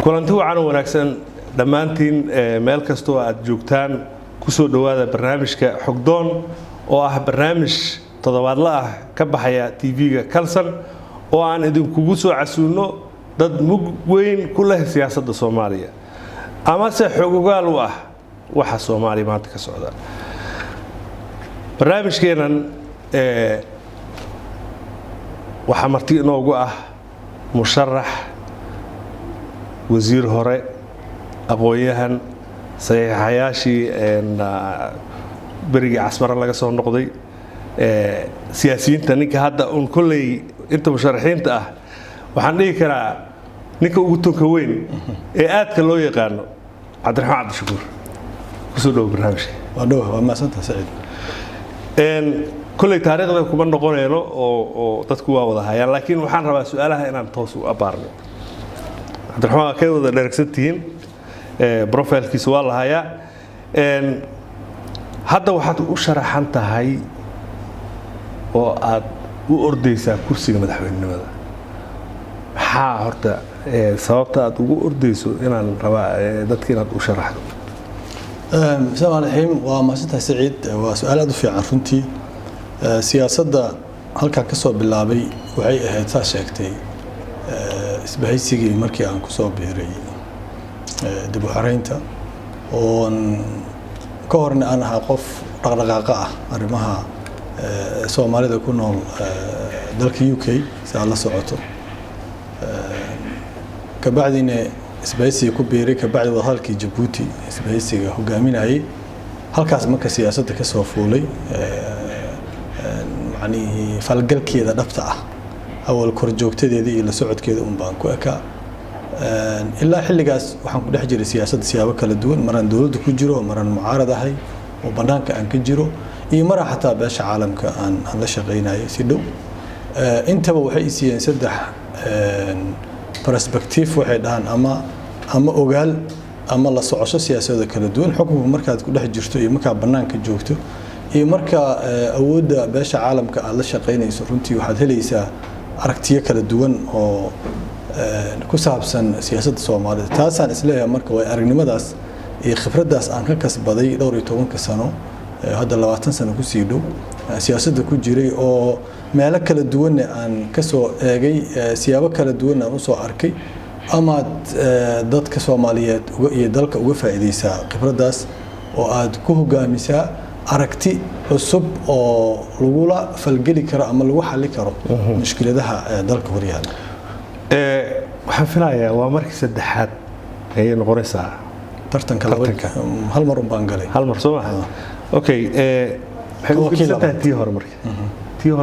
kulanti wacan wanaagsan dhammaantiin meel kastoo aad joogtaan ku soo dhawaada barnaamijka xogdoon oo ah barnaamij toddobaadle ah ka baxaya TV-ga Kalsan oo aan idinkugu soo casuuno dad mug weyn ku leh siyaasadda Soomaaliya ama se xogogaal u ah waxa Soomaaliya maanta ka socda. barnaamijkeenan waxa marti inoogu ah musharax wasiir hore aqoonyahan saxiixayaashii beriga casmara laga soo noqday siyaasiyiinta ninka hadda un kulley inta musharaxiinta ah waxaan dhihi karaa ninka ugu tunka weyn ee aadka loo yaqaano cabdiraxmaan cabdishakuur kusoo dhow barnaamijka waa maasanta saciid kulley taariikhda kuma noqonayno oo dadku waa wada hayaan laakiin waxaan rabaa su'aalaha inaan toos u abaarno. cabdiraxmaan waa ka wada dheregsantihiin profilkiisa waa la hayaa hadda waxaad u sharaxan tahay oo aad u ordaysaa kursiga madaxweynenimada maxaa horta sababta aad ugu ordayso inaan rabaa dadka inaad u sharaxdo. bismillahi raxiim waa maasanta saciid waa su'aal aad u fiican runtii siyaasadda halkaan ka soo bilaabay waxay ahayd saa sheegtay isbahaysigii markii aan ku soo biiray dib u xaraynta oon ka horna aan ahaa qof dhaqdhaqaaqa ah arrimaha Soomaalida ku nool dalka UK si aad la socoto ka bacdina isbahaysiga ku biiray ka bacdi wadahadalkii Djibouti isbahaysiga hogaaminayay halkaas marka siyaasadda ka soo fuulay macnihii falgalkeeda dhabta ah awal kor joogtadeeda iyo la socodkeeda baan ku ekaa ilaa xilligaas waxaan ku dhex jiray siyaasadda siyaabo kala duwan maraan dawladda ku jiro maraan mucaarad ahay oo banaanka aan ka jiro iyo maraa xataa beesha caalamka aan la shaqeynayay si dhow intaba waxay siiyeen saddex perspective waxay dhahan ama ogaal ama la socosho siyaasadda kala duwan xukunka markaad ku dhex jirto iyo markaa banaanka joogto iyo marka awoodda beesha caalamka aad la shaqeynayso runtii waxaad helaysaa aragtiyo kala duwan oo ku saabsan siyaasadda Soomaalida taasaan isleeyahay marka way aragnimadaas iyo khibraddaas aan ka kasbaday dhowr iyo 10 sano hadda 20 sano ku sii dhow siyaasadda ku jiray oo meelo kala duwan aan ka soo eegay siyaabo kala duwan aan u soo arkay ama dadka Soomaaliyeed iyo dalka uga faa'iideysaa khibraddaas oo aad ku hogaamisaa aragti cusub oo lagula falgeli karo ama lagu xalli karo mushkiladaha dalka horyaala waxaan filayaa waa markii saddexaad ay noqonaysaa tartanka hal mar baan galay hal mar soo maaha okay waxay u gudsantahay tii hore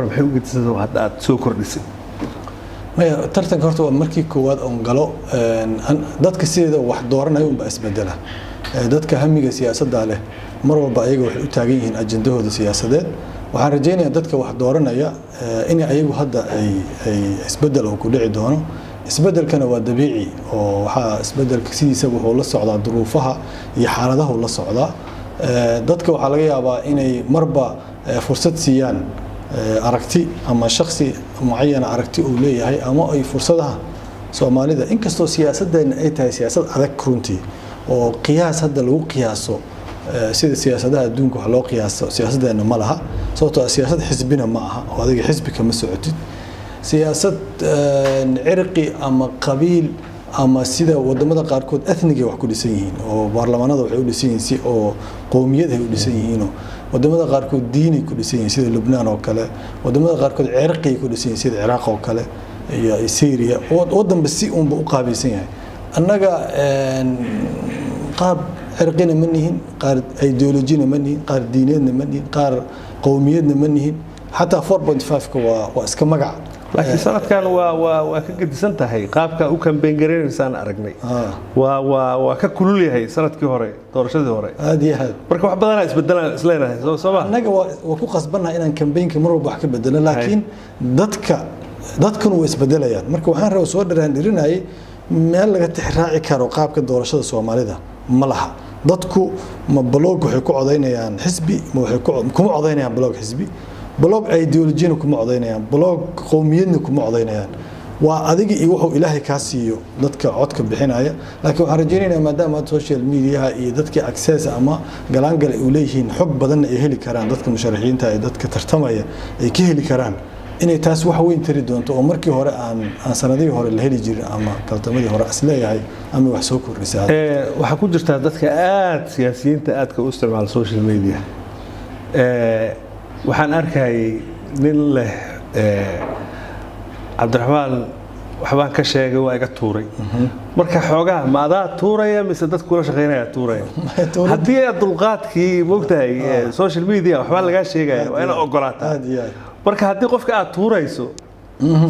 maxay u gudsantahay hadda aad soo kordhisay maya tartanka horta waa markii koowaad oo galo dadka sideeda wax dooranayo baa isbedela dadka hamiga siyaasadda leh mar walba ayaga waxay u taagan yihiin ajandahooda siyaasadeed waxaan rajaynayaa dadka wax dooranaya in ayagu hadda ay isbedel oo ku dhici doono isbedelkana waa dabiici oo waxa isbedelka sidiisa wuxuu la socdaa duruufaha iyo xaaladaha la socdaa dadka waxa laga yaabaa inay marba fursad siiyaan aragti ama shakhsi muayyan aragti uu leeyahay ama ay fursadaha Soomaalida inkastoo siyaasaddeena ay tahay siyaasad adag runtii oo qiyaas hadda lagu qiyaaso sida siyaasadaha adduunka wax loo qiyaaso siyaasaddeena ma laha sababtoo siyaasad xisbina ma aha oo adiga xisbi kama socotid siyaasad cirqi ama qabiil ama sida wadamada qaarkood ethniga wax ku dhisan yihiin oo baarlamaanada waxay u dhisan yihiin si oo qowmiyad ay u dhisan yihiin wadamada qaarkood diini ku dhisan yihiin sida Lebanon oo kale wadamada qaarkood cirqi ku dhisan yihiin sida Iraq oo kale iyo Syria wadanba si uunba u qaabaysan yahay annaga qaab cirqina ma nihin qaar ideolojina ma nihin qaar diineedna ma nihin qaar qowmiyadna ma nihin xataa 4.5 ka waa iska magac laakiin sanadkan waa ka gedisan tahay qaabka u campaign gareynaysan aragnay waa ka kulul yahay sanadkii hore doorashadii hore aad iyo aad marka wax badan isbedelaan isleenahay soo baa anaga waa ku qasbanahay inaan campaignka mar walba wax ka bedelo laakiin dadkan way isbedelayaan marka waxaan rabaa soo dhiraanay meel laga tixraaci karo qaabka doorashada Soomaalida ma laha dadku ma blog waxay ku codeynayaan xisbi ma waxay kuma codeynayaan blog xisbi blog ideolojina kuma codeynayaan blog qowmiyadna kuma codeynayaan waa adiga iyo wuxuu ilaahay kaa siiyo dadka codka bixinaya laakiin waxaan rajaynaynaa maadaama social media iyo dadka access ama galaangal ay leeyihiin xog badan ay heli karaan dadka musharaxiinta ee dadka tartamaya ay ka heli karaan inay taas wax weyn tari doonto oo markii hore aan sanadihii hore la heli jirin ama kaltamadii hore asleeyahay ama wax soo kordhisay waxa ku jirta dadka aad siyaasiyiinta aadka u isticmaala social media waxaan arkay nin leh Cabdiraxmaan waxbaan ka sheegay waa iga tuuray marka xoogaa ma adaa tuuraya mise dad kula shaqeynaya tuuraya haddii aad dulqaadkii moogtahay social media waxbaa lagaa sheegaya waa inaad ogolaataa marka haddii qofka aad tuurayso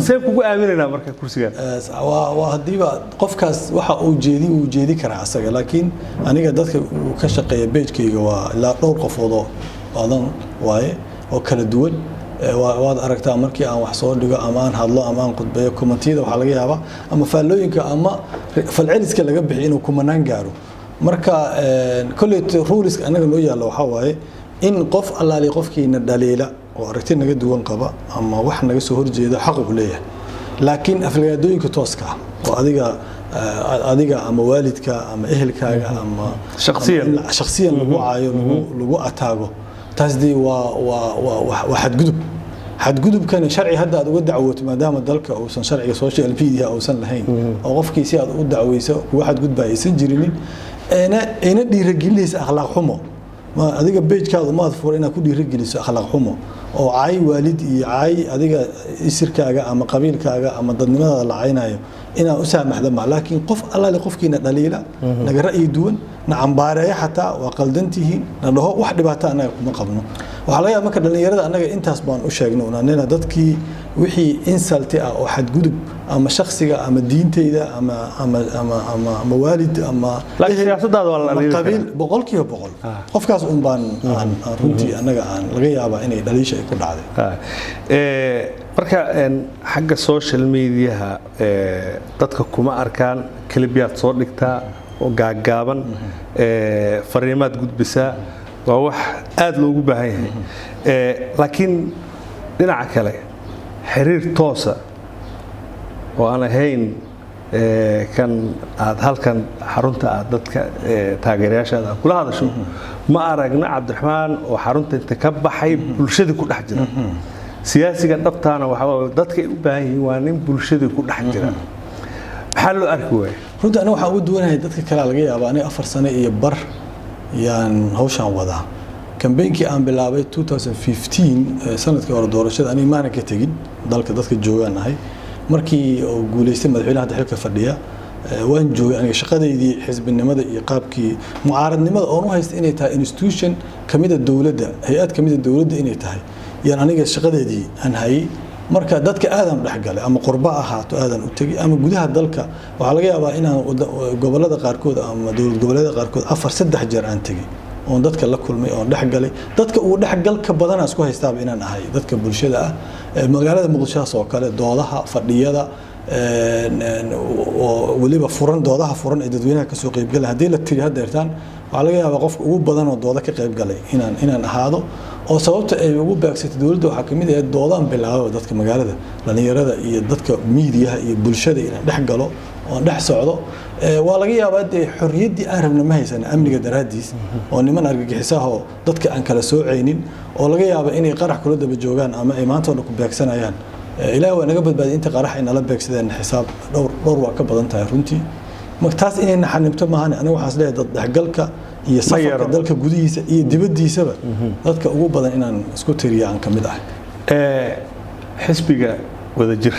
see kugu aaminaynaa marka kursigan waa haddiiba qofkaas waxa uu jeedi karaa asaga laakiin aniga dadka uu ka shaqeeya page-kayga waa ilaa dhowr qofood oo badan waaye oo kala duwan waad aragtaa markii aan wax soo dhigo ama aan hadlo ama aan khudbeeyo commentiyada waxaa laga yaabaa ama faallooyinka ama falceliska laga bixi inuu kumanaan gaaro marka kolley ruleska anaga noo yaalla waxaa waaye in qof allaali qofkiina dhaliila oo aragti naga duwan qaba ama wax naga soo horjeeda xaq uu leeyahay laakiin aflagaadooyinka tooska ah oo adiga ama waalidka ama ehelkaaga ama shakhsiyan lagu caayo lagu ataago taas dii waa xadgudubkana sharci hadda aad uga dacwooto maadaama dalka uusan sharciga social media uusan lahayn oo qofkii si aad u dacweyso kuwa xadgudba aysan jirinin ayna dhiirigelinaysa akhlaaq xumo ma adiga page-kaadu maad furo inaad ku dhiirigeliso akhlaaq xumo oo caay waalid iyo caay adiga isirkaaga ama qabiilkaaga ama dadnimada la caynayo inaad u saamaxdo ma laakiin qof allaali qofkiina dhaliila naga ra'yi duwan na cambaareeya xataa waa qaldantihiin na dhaho wax dhibaato annaga kuma qabno waxaa laga yaaba marka dhallinyarada annaga intaas baan u sheegnay unanina dadkii wixii insulti ah oo xadgudub ama shakhsiga ama diinteyda ama waalid ama siyaasadaada waa la qabiil boqolkiiba boqol qofkaas un baan runtii annaga aan laga yaabaa inay dhaliisha ay ku dhacday marka xagga social media dadka kuma arkaan kalibiyaad soo dhigtaa oo gaagaaban fariimaad gudbisaa waa wax aad loogu baahan yahay laakiin dhinaca kale xiriir toosa oo aan ahayn kan aad halkan xarunta aad dadka taageerayaashaada kula hadasho ma aragna Cabdiraxmaan oo xarunta inta ka baxay bulshada ku dhex jira siyaasiga dhabtaana waxa dadka ay u baahan yihiin waa nin bulshada ku dhex jira maxaa loo arki waayay runtii aniga waxaan ugu duwanahay dadka kale laga yaabaa aniga 4 sano iyo bar yaan hawshan wadaa kambeynkii aan bilaabay 2015 sanadkii hore doorashada aniga maana ka tagin dalka dadka joogaan ahay markii uu guuleystay madaxweynaha hadda xilka fadhiya waan joogay aniga shaqadeydii xisbinimada iyo qaabkii mucaaradnimada oo u haysta inay tahay institution kamida dawladda hay'ad kamida dawladda inay tahay yaan aniga shaqadeedii aan hayay marka dadka aadan dhaxgalay ama qurba ahaato aadan u tagay ama gudaha dalka waxa laga yaabaa inaan gobolada qaarkood ama dawlad goboleeda qaarkood 4-3 jeer aan tagay oo dadka la kulmay oo dhaxgalay dadka uu dhaxgalka badan isku haystaaba inaan ahay dadka bulshada ah magaalada Muqdisho oo kale doodaha fadhiyada oo waliba furan doodaha furan ee dadweynaha ka soo qayb galay hadii la tiri hadeertaan waxa laga yaabaa qofka ugu badan oo dooda ka qayb galay inaan ahaado oo sababta ay ugu baagsatay dawladda waxa kamid ah doodaan bilaabo dadka magaalada dhalinyarada iyo dadka media iyo bulshada inaan dhex galo oo dhex socdo waa laga yaabaa de xorriyadii aan rabno ma haysan amniga daraadiis oo niman argagixisaha dadka aan kala sooceynin oo laga yaabaa inay qarax kula daba joogaan ama ay maanta ku beegsanayaan ilaahay waa naga badbaadiyay inta qarax ay nala beegsadeen xisaab dhowr waa ka badan tahay runtii markaas inay naxanimto maahan aniga waxaas leeyahay dad dhaxgalka iyo safarka dalka gudihiisa iyo dibadiisaba dadka ugu badan inaan isku tiriyo aan kamid ah xisbiga wadajir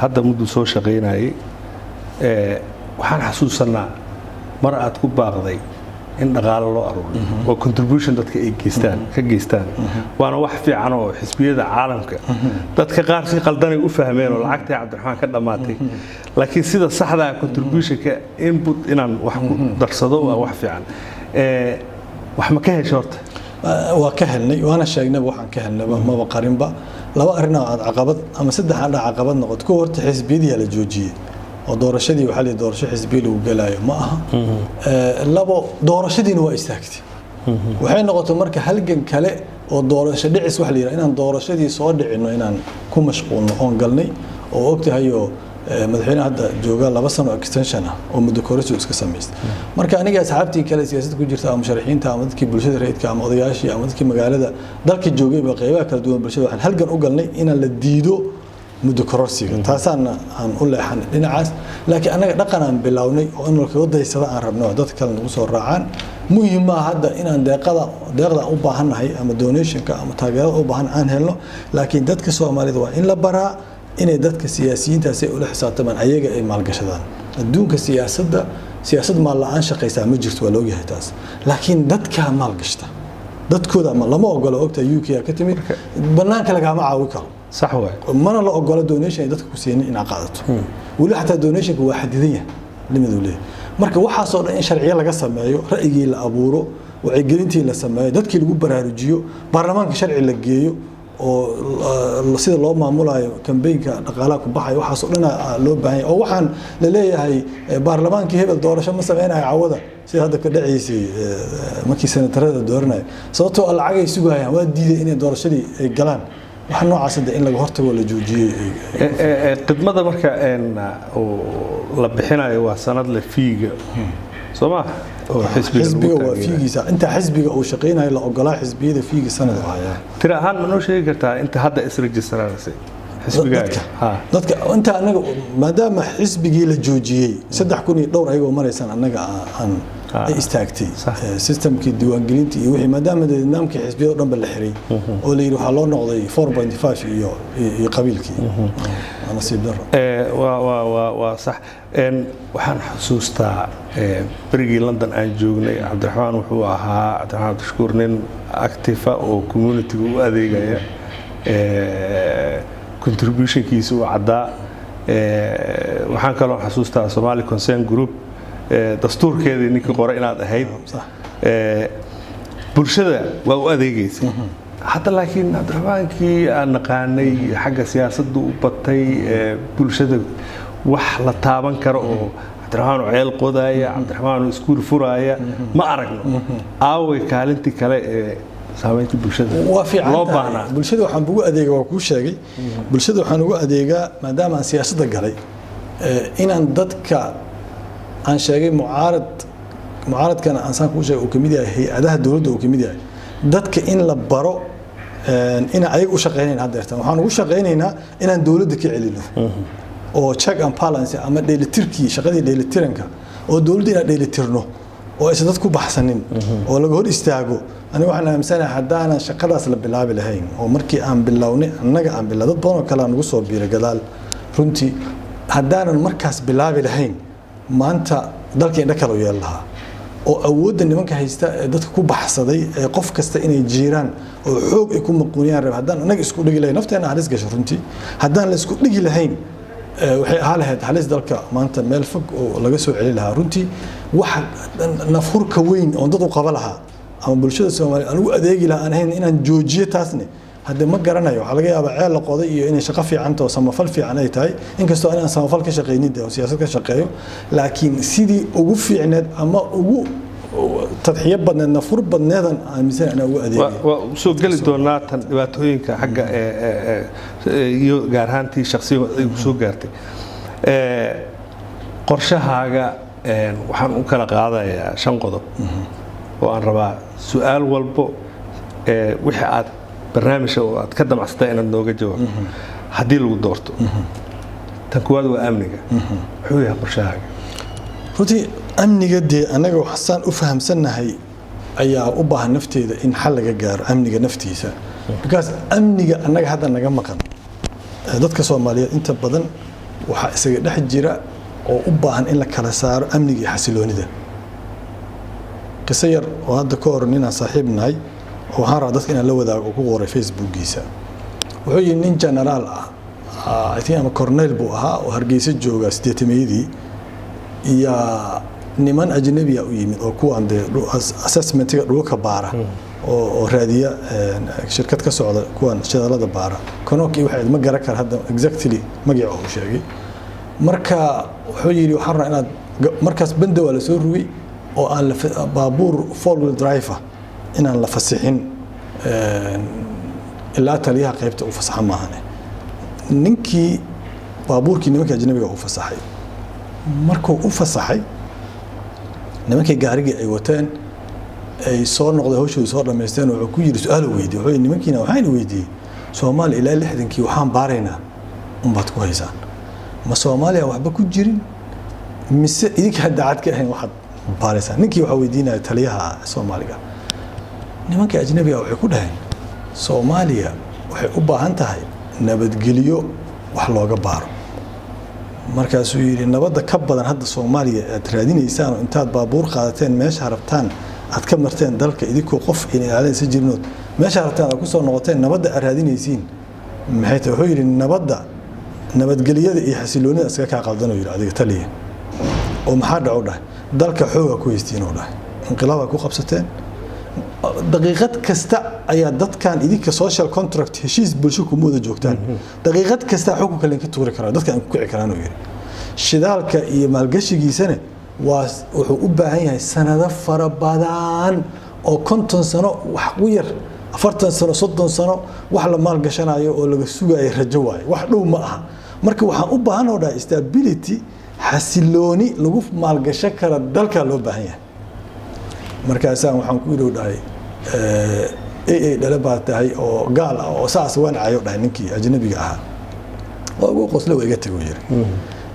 hadda muddo soo shaqeynayay waxaan xasuusanaa mar aad ku baaqday in dhaqaale loo aruuriyo oo contribution dadka ay geystaan waana wax fiican oo xisbiyada caalamka dadka qaar si qaldan ay u fahmeen oo lacagta Cabdiraxmaan ka dhamaatay laakiin sida saxda ah contribution-ka input inaan wax ku darsado waa wax fiican wax ma ka hesho horta waa ka helnay waana sheegnay waxaan ka helnay ma qarinba laba arin oo caqabad ama saddex aan caqabad noqoto ku horta xisbiyada la joojiyay oo doorashadii waxa la doorasho xisbiga lagu galaayo ma aha labo doorashadiina waa istaagtay waxay noqotay marka halgan kale oo doorasho dhicis wax la yiraahdo inaan doorashadii soo dhicino inaan ku mashquulno oo galnay oo ogtahayo madaxweynaha hadda jooga 2 sano extension ah oo muddo kororsi iska sameystay marka aniga asxaabtii kale siyaasadda ku jirta ama musharaxiinta ama dadkii bulshada rayidka ama odayaashii ama dadkii magaalada dalka joogay ba qaybaha kala duwan bulshada waxaan halgan u galnay inaan la diido muddo kororsiga taasana aan u leexan dhinacaas laakiin anaga dhaqan aan bilownay oo in laga daysada aan rabno dad kale nagu soo raacaan muhiim ah hadda inaan deeqda u baahanahay ama donationka ama taageerada u baahan aan helno laakiin dadka Soomaalida waa in la baraa inay dadka siyaasiyiinta si ula xisaabtamaan ayaga ay maalgashadaan adduunka siyaasad maal la'aan shaqaysaa ma jirto waa loo yahay taas laakiin dadka maalgashta dadkooda ma lama ogolo ogta UK ka timid banaanka laga ma caawi karo صح واي mana la ogolo donation dadka ku seenin in qaadato wali xataa donationka waa xadidan yahay limadu leeyahay marka waxa soo dhan in sharciyo laga sameeyo ra'yigii la abuuro wacyigelintii la sameeyo dadkii lagu baraarujiyo baarlamaanka sharci la geeyo oo sida loo maamulayo kambeynka dhaqaalaha ku baxay waxa soo dhan loo baahan yahay oo waxaan la leeyahay baarlamaanka hebel doorasho ma sameeyay cawada sida hadda ka dhaceysay markii senatarada dooranay sababtoo lacag ay sugayaan waa diiday inay doorashadii ay galaan waxa noocaas in laga hortago la joojiyay qidmada marka la bixinayo waa sanad la fiiga Soma oo xisbiga waa fiigiisa inta xisbiga uu shaqeynayo la ogolaa xisbiyada fiiga sanad haya tira ahaan ma noo sheegi kartaa inta hadda is registraysay xisbiga dadka inta anaga maadaama xisbigii la joojiyay 3,000 dhowr ayagoo maraysan anaga aan istaagtay systemkii diiwaangelinta iyo wixii maadaama nidaamkii xisbiyada dhanba la xiray oo la yiri waxa loo noqday 4.5 iyo qabiilkii nasiib daro waa sax waxaan xasuustaa berigii London aan joognay Cabdiraxmaan wuxuu ahaa Cabdiraxmaan Tashkuur nin active oo community u adeegaya contributionkiisa uu cadaa waxaan kaloo xasuustaa Somali Concern Group dastuurkeedii ninkii qoray inaad ahayd bulshada waa u adeegaysa hadda laakiin Cabdiraxmaankii aan naqaanay xagga siyaasadda u batay bulshada wax la taaban karo oo Cabdiraxmaan ceel qodaya Cabdiraxmaan iskuul furaya ma aragno aaway kaalintii kale ee saameynta bulshada waa fiican bulshada waxaan ugu adeegaa waa ku sheegay bulshada waxaan ugu adeegaa maadaama aan siyaasadda galay inaan dadka aan sheegay mucaaradkan aan saan ku sheegay oo kamid yahay hay'adaha dawladda oo kamid yahay dadka in la baro in ay u shaqeynayaan hadda waxaan ugu shaqeynaynaa inaan dawladda ka celino oo check and balance ama dheelitirkii shaqadii dheelitiranka oo dawladda inaan dheelitirno oo aysan dad ku baxsanin oo laga hor istaago ani waxaan aaminsanahay haddaan shaqadaas la bilaabi lahayn oo markii aan bilownay annaga aan bilaaway dad badan oo kale aan ugu soo biiray gadaal runtii haddaanan markaas bilaabi lahayn maanta dalka indha kale u yeelaha oo awoodda nimanka haysta ee dadka ku baxsaday ee qof kasta inay jiiraan oo xoog ay ku maquuniyaan rab haddaan anaga isku dhigi lahayn nafteena halis gasho runtii haddaan la isku dhigi lahayn waxay ahaa lahayd halis dalka maanta meel fog oo laga soo celi lahaa runtii waxa nafurka weyn oo dad u qaba lahaa ama bulshada Soomaaliyeed aan ugu adeegi lahaa aan ahayn inaan joojiyo taasne hadda ma garanayo waxa laga yaabaa ceel la qoday iyo inay shaqo fiican tahay samafal fiican ay tahay inkastoo aan samafal ka shaqeynid oo siyaasad ka shaqeeyo laakiin sidii ugu fiicneed ama ugu tadxiyo badneed nafur badneedan aaminsan ana ugu adeegay waa soo gali doonaa tan dhibaatooyinka xagga iyo gaar ahaantii shakhsiga ay ku soo gaartay qorshahaaga waxaan u kala qaadayaa 5 qodob oo aan rabaa su'aal walbo wixii aad barnaamijka oo aad ka damacsatay inaad nooga jawaab haddii lagu doorto tan kuwaad waa amniga wuxuu yahay qorshahaaga runtii amniga dee anaga waxaan u fahamsanahay ayaa u baahan nafteeda in xal laga gaaro amniga naftiisa because amniga anaga hadda naga maqan dadka Soomaaliyeed inta badan waxa isaga dhex jira oo u baahan in la kala saaro amniga iyo xasiloonida qisayar oo hadda ka hor ninaan saaxiibnahay oo waxaan rabaa dadka inaan la wadaago oo ku qoray Facebookiisa wuxuu yiri nin generaal ah I think ama cornel buu ahaa oo Hargeysa jooga 8meedii iyo niman ajnabi ah u yimid oo kuwan assessmentiga dhulka baara oo raadiya shirkad ka socda kuwan shaqada baara konoki waxay ma garan kar hadda exactly magaca uu sheegay marka wuxuu yiri waxaan rabaa inaad markaas banda wala soo rugay oo aan baabuur four wheel drive inaan la fasixin ilaa taliyaha qaybta u fasaxa maahane ninkii baabuurkii nimanka ajnabiga u fasaxay markuu u fasaxay nimankii gaarigii ay wateen ay soo noqday hawshooda soo dhamaysteen wuxuu ku yiri su'aal weydiiyay wuxuu nimankiina waxaan weydiiyay Soomaali ilaa 60kii waxaan baaraynaa umbaad ku haysaan ma Soomaaliya waxba ku jirin mise idinka daacad ka ahayn waxaad baaraysaan ninkii waxa weydiinaya taliyaha Soomaaliga nimanka ajnabiga waxay ku dhaheen Soomaaliya waxay u baahan tahay nabadgelyo wax looga baaro markaasuu yiri nabadda ka badan hadda Soomaaliya aad raadinaysaan intaad baabuur qaadateen meesha rabtaan aad ka marteen dalka idinkoo qof in ilaalinaysa jirnood meesha rabtaan aad ku soo noqoteen nabadda aad raadinaysiin maxay tahay wuxuu yiri nabadgelyada iyo xasiloonida iska ka qaldan oo yiri adiga taliye oo maxaa dhaco dhahay dalka xooga ku haystiin oo dhahay inqilaab ku qabsateen daqiiqad kasta ayaa dadkan idinka social contract heshiis bulsho ku mooda joogtaan daqiiqad kasta xukunka leen ka tuuri karaa dadka aan ku kici karaan oo yiri shidaalka iyo maalgashigiisana wuxuu u baahan yahay sanado fara badan oo 50 sano wax u yar 40 sano 30 sano wax la maalgashanayo oo laga sugayo rajo waay wax dhow ma aha marka waxaan u baahanahay stability xasilooni lagu maalgashan kara dalka loo baahan yahay markaasaan waxaan ku yiraahday dhalabaa tahay oo gaal ah oo saas wanacayo dhahay ninkii ajnabiga ahaa oo ugu qoslo way iga tago yiri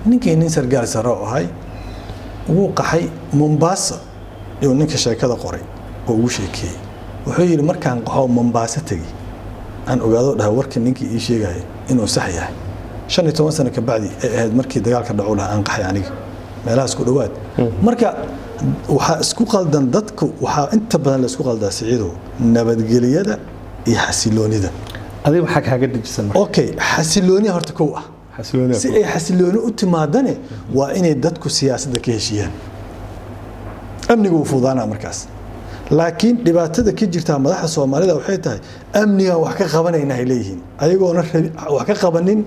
ninkii nin sargaal saro ahay uu qaxay Mombasa iyo ninka sheekada qoray oo uu sheekay wuxuu yiri markaan qaxo Mombasa tagi aan ogaado dhahay warka ninkii ii sheegay inuu sax yahay 15 sano ka bacdi ay ahayd markii dagaalka dhaco lahaa aan qaxay aniga meelahaas ku dhawaad marka waxa isku qaldan dadku waxa inta badan la isku qaldaa siciido nabadgelyada iyo xasiloonida adiga waxa kaaga dijisan okay xasilooni horta kow ah si ay xasilooni u timaadane waa inay dadku siyaasadda ka heshiyaan amnigu fuudaana markaas laakiin dhibaatada ka jirta madaxda Soomaalida waxay tahay amniga wax ka qabanayna ay leeyihiin ayagoona wax ka qabanin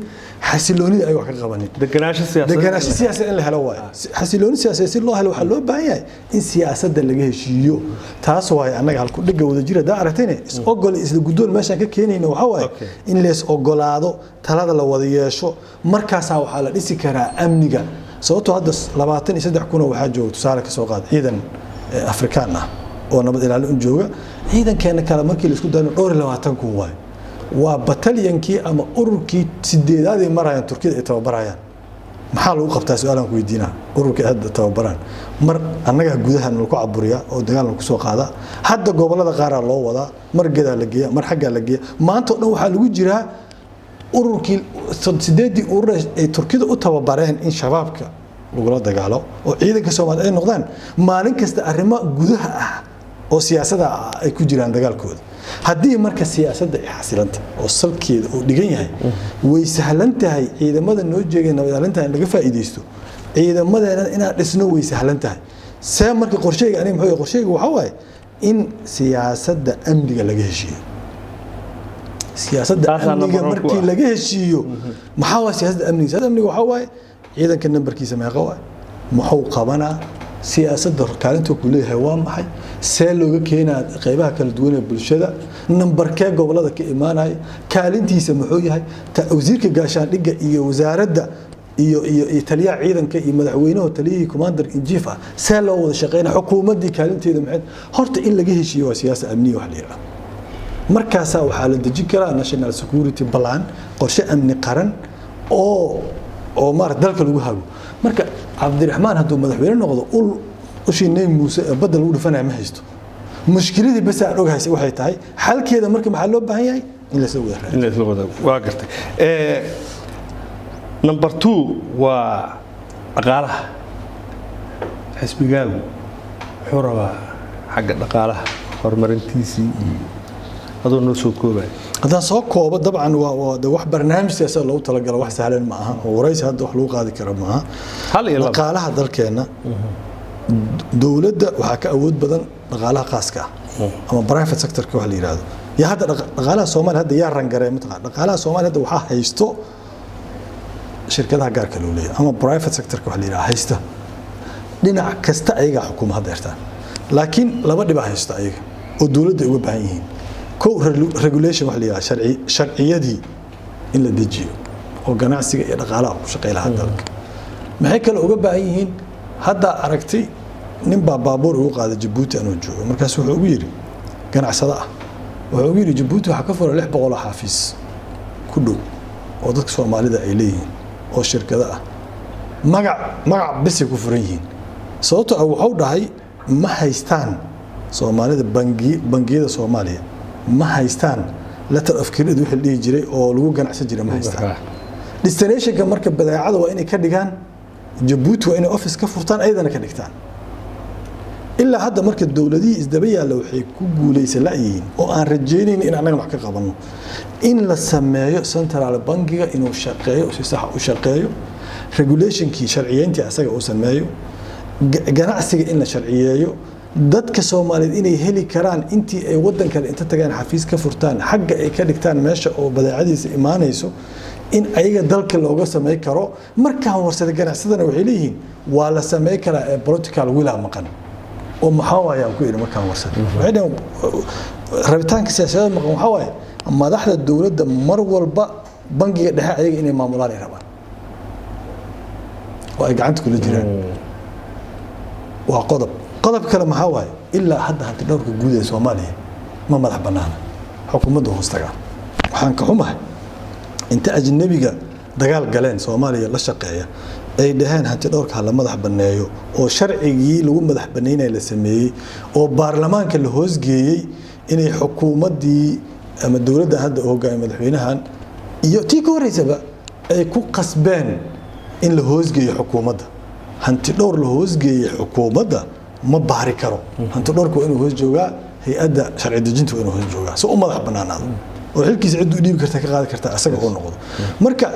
xasiloonida ay wax ka qabanin deganaansho siyaasadeed in la helo waay xasilooni siyaasadeed si loo helo waxa loo baahan yahay in siyaasadda laga heshiiyo taas waay anaga halku dhiga wada jira daaratayna is ogol isla gudoon meesha ka keenayna waxa waay in lees ogolaado talada la wada yeesho markaas waxa la dhisi karaa amniga sababtoo hadda 23 kun waxa jooga tusaale ka soo qaad ciidan Afrikaan ah oo nabad ilaalin jooga ciidankeena kala markii la isku dayo 20 kun waay waa batalyankii ama ururkii 8aad ee marayaan Turkida ay tababarayaan maxaa lagu qabtaa su'aalan ku weydiinaa ururka hadda tababaran mar annaga gudaha lagu caburiya oo dagaal lagu soo qaada hadda gobolada qaar loo wada mar gada la geeya mar xagga la geeya maanta dhan waxa lagu jiraa ururkii 8 urur ay Turkida u tababareen in shabaabka lagu dagaalo oo ciidanka Soomaaliyeed ay noqdaan maalin kasta arrimo gudaha ah oo siyaasadda ay ku jiraan dagaalkooda haddii marka siyaasadda ay xasilanta oo salkeeda uu dhigan yahay way sahlan tahay ciidamada noo jeegay nabad ilaalinta in laga faa'iideysto ciidamadeena inaad dhisno way sahlan tahay see marka qorsheyga aniga muxuu qorsheyga waxa waaye in siyaasadda amniga laga heshiiyo siyaasadda amniga markii laga heshiiyo maxaa waa siyaasadda amniga waxa waaye ciidanka nambarkiisa meeqa waa muxuu qabanaa siyaasadda kaalinta ku leeyahay waa maxay see looga keenaa qaybaha kala duwan ee bulshada nambarkee gobolada ka imaanay kaalintiisa muxuu yahay wasiirka gaashaandhigga iyo wasaaradda iyo taliyaha ciidanka iyo madaxweynaha taliyihii commander in chief ah see loo wada shaqeynaa xukuumadii kaalinteeda maxay horta in laga heshiiyo waa siyaasad amniga wax la yiraahdo markaas waxa la dejin karaa national security plan qorshe amni qaran oo mar dalka lagu hago marka Cabdiraxmaan haduu madaxweyne noqdo u shiinay Muuse badal u dhifanayo ma haysto mushkiladii bas aan ogahay waxay tahay xalkeeda marka maxaa loo baahan yahay in la soo wada waa gartay number 2 waa dhaqaalaha xisbigaagu wuxuu rabaa xagga dhaqaalaha horumarintiisii adoo noo soo koobay hadaan soo koobo dabcan waa wax barnaamij siyaasadeed loogu talagalay wax sahlan ma aha oo waraysi hadda wax lagu qaadi karo ma aha dhaqaalaha dalkeena dawladda waxa ka awood badan dhaqaalaha khaaska ah ama private sector-ka wax la yiraahdo ya hadda dhaqaalaha Soomaaliya hadda yaa rangaray mataqaan dhaqaalaha Soomaaliya hadda waxa haysto shirkadaha gaarka loo leeyahay ama private sector-ka wax la yiraahdo haysta dhinac kasta ayaga xukuumadda eertaan laakiin laba dhib haysta ayaga oo dawladda uga baahan yihiin regulation wax la yiraahdo sharciyadii in la dejiyo oo ganacsiga iyo dhaqaalaha ku shaqeey lahaa dalka maxay kale uga baahan yihiin hadda aragtay nin baa baabuur ugu qaaday Djibouti anuu joogo markaas wuxuu ugu yiri ganacsada ah wuxuu ugu yiri Djibouti waxa ka furan 600 xafiis ku dhow oo dadka Soomaalida ay leeyihiin oo shirkado ah magac bisi ku furan yihiin sababtoo ah wuxuu dhahay ma haystaan Soomaalida bangiyada Soomaaliya ma haystaan letter of credit wixii dhihi jiray oo lagu ganacsan jiray ma haystaan destinationka marka badeecada waa inay ka dhigaan Djibouti waa inay office ka furtaan ayadana ka dhigtaan ilaa hadda marka dawladii isdaba yaala waxay ku guuleysan laayihiin oo aan rajeynaynin in anaga wax ka qabanno in la sameeyo central bankiga inuu shaqeeyo si sax u shaqeeyo regulationkii sharciyeyntii asaga uu sameeyo ganacsiga in la sharciyeeyo dadka Soomaaliyeed inay heli karaan intii ay wadan kale inta tagaan xafiis ka furtaan xagga ay ka dhigtaan meesha oo badeecadiisa imaanayso in ayaga dalka looga sameey karo marka warsada ganacsadana waxay leeyihiin waa la sameey karaa ee political will maqan oo maxaa waaya ku yiri marka warsada waxay rabitaanka siyaasadeed maqan waxa waaya madaxda dawladda mar walba bangiga dhexe ayaga inay maamulaan ay rabaan oo ay gacanta kula jiraan waa qodob kale maxaa waaya ilaa hadda hanti dhowrka guud ee Soomaaliya ma madax banaana xukuumadda hoos tagaan waxaan ka xumahay inta ajnabiga dagaal galeen Soomaaliya la shaqeeya ay dhahaan hanti dhowrka la madax baneeyo oo sharcigii lagu madax baneeyay la sameeyay oo baarlamaanka la hoosgeeyay inay xukuumadii ama dawladda hadda hoggaamiye madaxweynahan iyo tii ka horeysaba ay ku qasbeen in la hoosgeeyo xukuumadda hanti dhowr la hoosgeeyay xukuumadda ma baari karo hanti dhowrku inuu hoos joogaa hay'adda sharci dejinta inuu hoos joogaa soo madax banaanaado oo xilkiisa cid u dhiib karta ka qaadi karta asaga oo noqdo marka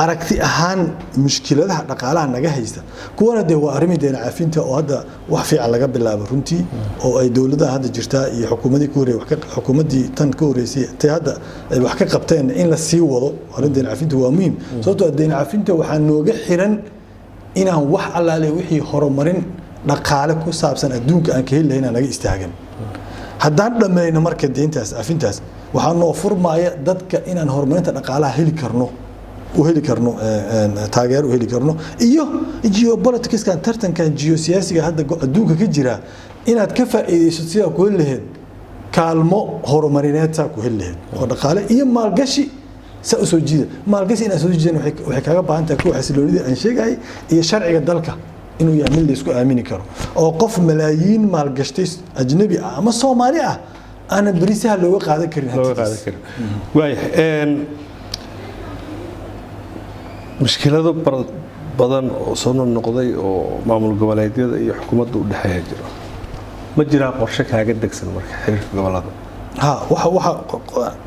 aragti ahaan mushkiladaha dhaqaalaha naga haysta kuwana de waa arrimadeena caafinta oo hadda wax fiican laga bilaabo runtii oo ay dawladaha hadda jirta iyo xukuumadii ku horeeyay xukuumadii tan ka horeysay tay hadda ay wax ka qabteen in la sii wado arrinteena caafinta waa muhiim sababtoo ah deena caafinta waxaa nooga xiran inaan wax allaale wixii horumarin dhaqaale ku saabsan adduunka aan ka heli lahayn naga istaagan haddaan dhameeyno marka deyntaas caafintaas waxaa noo furmaaya dadka inaan horumarinta dhaqaalaha heli karno taageero heli karno iyo geopolitics kan tartankan geosiyaasiga hadda adduunka ka jira inaad ka faa'iideyso sida ku heli lahayd kaalmo horumarineed ku heli lahayd oo dhaqaale iyo maalgashi sa soo jiida maalgashi inaad soo jiidaan waxay kaga baahan tahay kuwa xasiloonida aan sheegay iyo sharciga dalka inuu yahay mid la isku aamini karo oo qof malaayiin maalgashtay ajnabi ah ama Soomaali ah ana barisaha looga qaadan karin waay mushkilado badan oo soo noqday oo maamul goboleedyada iyo xukuumadda u dhaxeeya jiro ma jiraa qorshe kaaga degsan marka xiriirka gobolada waxa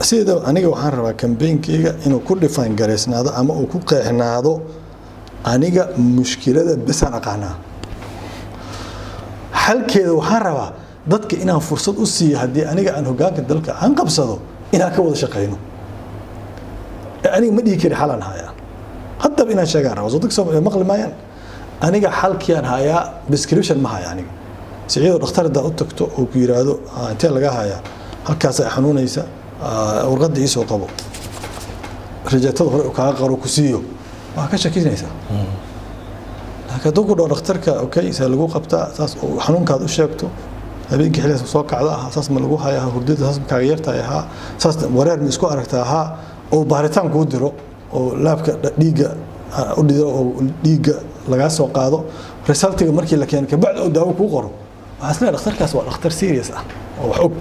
sida aniga waxaan rabaa campaign-kayga inuu ku define gareysnaado ama uu ku qeexnaado aniga mushkilada bisan aqaanaa halkeeda waxaan rabaa dadka inaan fursad u siiyo hadii aniga aan hoggaanka dalka aan qabsado inaan ka wada shaqeyno aniga ma dhigi kari xalan haya hadda inaan sheegaan rabo dadka Soomaaliya maqli maayaan aniga xalkiyaan haya prescription ma haya aniga siciido dhakhtarada u tagto oo ku yiraahdo intee laga haya halkaas ay xanuunaysa warqadda ii soo qabo rajatada hore ka qaro ku siiyo waa ka shakiinaysa laakiin dadku dhakhtarka okay sa lagu qabtaa taas xanuunkaad u sheegto habeenkii xilligaas soo kacda asaas ma lagu hayaa hurdada asaas ma kaaga yartahay asaas wareer ma isku aragtaa oo baaritaan ku diro oo laabka dhiiga u dhido oo dhiiga laga soo qaado resultiga markii la keenay kabacdi oo daawo ku qoro asla dhakhtarkaas waa dhakhtar serious ah oo wax og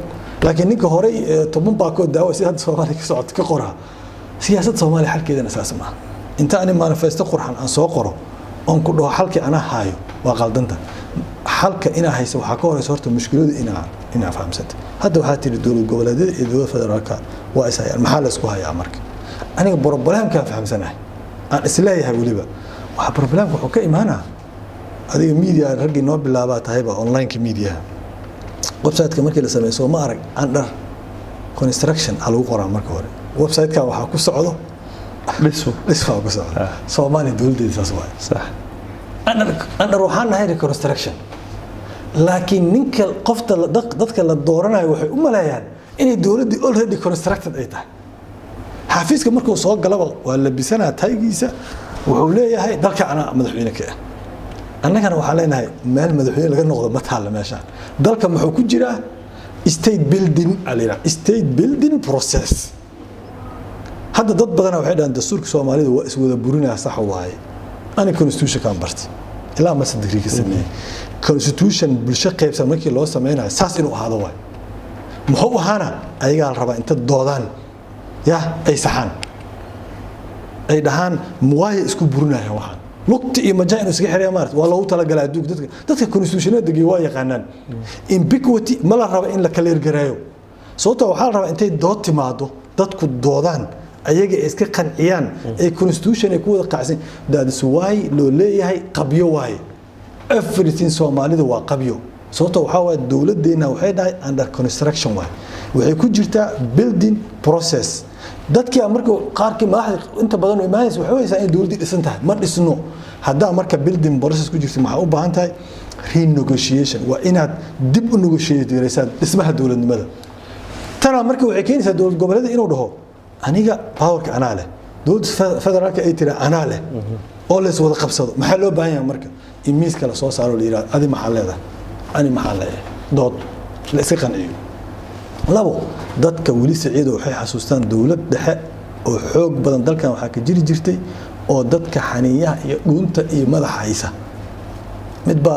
laakiin ninka hore 10 baakoo daawo si hadda Soomaaliya ka socod ka qoraa siyaasadda Soomaaliya xalkeedana asaas ma inta aan manifesto qurxan aan soo qoro on ku dhaw halkii ana haayo waa qaldanta halka ina hayso waxa ka horeyso horta mushkilada ina fahamsatay hadda waxa tiri dawlad goboleedyada iyo dawlad federaalka waa isayaan maxaa la isku hayaa marka aniga problemka fahamsanahay aan isleeyahay waliba waxa problemka wuxuu ka imaanaa adiga media ragii noo bilaabaa tahayba online media website-ka markii la sameeyo ma arag under construction lagu qoraa marka hore website-ka waxa ku socdo dhismo ku socdo Soomaaliya dawladdeeda saas waa sax under waxaan nahay reconstruction laakiin ninka qofta dadka la dooranayo waxay u maleeyaan inay dawladdu already constructed ay tahay xafiiska markuu soo galaba waa labisanaa taygiisa wuxuu leeyahay dalka anaa madaxweyne ka ah annagana waxaan leenahay meel madaxweyne laga noqdo ma taalla meeshaan dalka muxuu ku jiraa state building alina state building process hadda dad badan waxay dhahaan dastuurka Soomaalida waa iswada burinaa sax waaye ani constitution kan bartay ilaa ma saddex ka sameeyay constitution bulsho qaybsan markii loo sameeyay saas inuu ahaado waay muxuu ahaana ayaga la rabaa inta doodaan ya ay saxan ay dhahaan muwaay isku burinaya waxaan lugta iyo majaa inuu iska xiriyo maartay waa loogu tala galay dadka constitutionada degay waa yaqaanaan ambiguity ma la raba in la kala ergareeyo sababtoo waxaa la rabaa intay dood timaado dadku doodaan ayaga iska qanciyaan ee constitution ay ku wada qaacsan daadis waay loo leeyahay qabyo waay everything Soomaalida waa qabyo sababtoo waxa waa dawladeena waxay dhahay under construction waay waxay ku jirtaa building process dadkii markuu qaarkii madaxda inta badan oo imaanaysa waxay waysaa in dawladdu dhisan tahay ma dhisno hadaa marka building process ku jirto waxa u baahan tahay renegotiation waa inaad dib u negotiate gareysaan dhismaha dawladnimada tana marka waxay keenaysaa dawlad goboleed inuu dhaho aniga powerka anaa leh dawladda federaalka ay tira anaa leh oo la wada qabsado maxaa loo baahan yahay marka in miis kala soo saaro la yiraahdo adi maxaa leedahay ani maxaa leeyahay dood la iska qanciyo labo dadka wali siciid waxay xasuustaan dawlad dhexe oo xoog badan dalkan waxa ka jiri jirtay oo dadka xaniyaha iyo dhuunta iyo madaxa haysa mid ba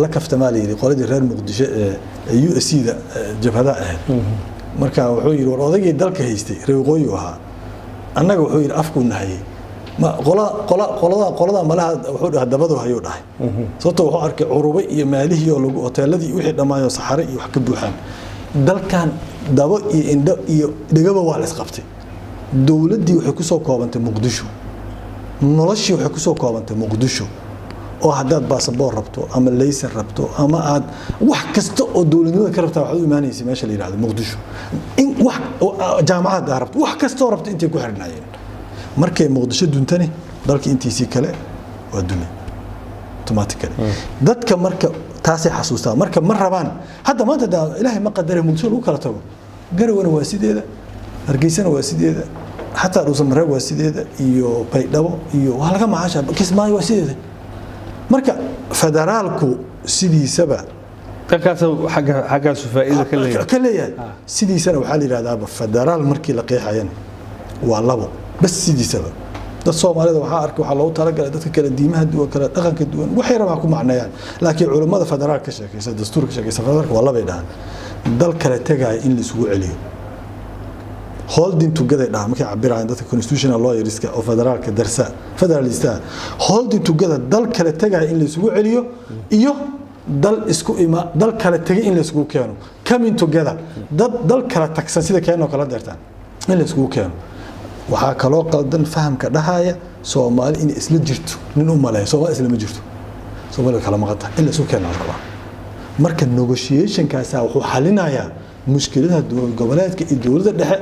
la kaftamaaleeyay qoladii reer Muqdisho ee USC-da jabhada ahayd marka wuxuu yiri war odagii dalka haystay reer waqooyi ahaa annaga wuxuu yiri afku nahayay ma qolada malaha wuxuu dhahay dabadu hayuu dhahay sababtoo wuxuu arkay curubay iyo maalihii oo lagu hoteeladii wixii dhamaayo saxare iyo wax ka buuxaan dalkan dabo iyo indho iyo dhagaba waa la isqabtay dawladdii waxay ku soo koobantay Muqdisho noloshii waxay ku soo koobantay Muqdisho oo hadaad baasaboor rabto ama laysan rabto ama aad wax kasta oo dawladnimada ka rabtaa waxa u imaanaysa meesha la yiraahdo Muqdisho in wax jaamacad aad rabto wax kasta oo rabto intay ku xirnaayeen markay Muqdisho duntani dalka intiisii kale waa dumay automatically dadka marka taasay xasuustaa marka ma rabaan hadda maanta ilaahay ma qadaray Muqdisho lagu kala tago garowana waa sideeda hargeysana waa sideeda hatta dhuusan mareeb waa sideeda iyo baydhabo iyo waa laga macaasha kismaayo waa sideeda marka federaalku sidiisaba kaas xagaas faa'iido ka leeyahay sidiisana waxa la yiraahdaa federaal markii la qeexayana waa labo bas sidiisaba dad Soomaalida waxa arkay waxa loo tala galay dadka kala diimaha duwan kala dhaqanka duwan waxay rabaan ku macnayaan laakiin culimada federaalka sheekaysa dastuurka sheekaysa federaalka waa laba dhahan dal kala tagay in la isugu celiyo holding together dhaha markay cabirayaan dadka constitutional lawyerska oo federaalka darsa federalista holding together dal kala tagay in la isugu celiyo iyo dal kala tagay in la isugu keeno coming together dal kala tagsan sida keenoo kala deertaan in la isugu keeno waxa kaloo qaldan fahamka dhahaya Soomaali in isla jirto nin u maleeyo Soomaali isla ma jirto Soomaali kala maqata in la isku keeno rabaa marka negotiation kaasa wuxuu xalinayaa mushkiladaha dowlad goboleedka iyo dowladda dhexe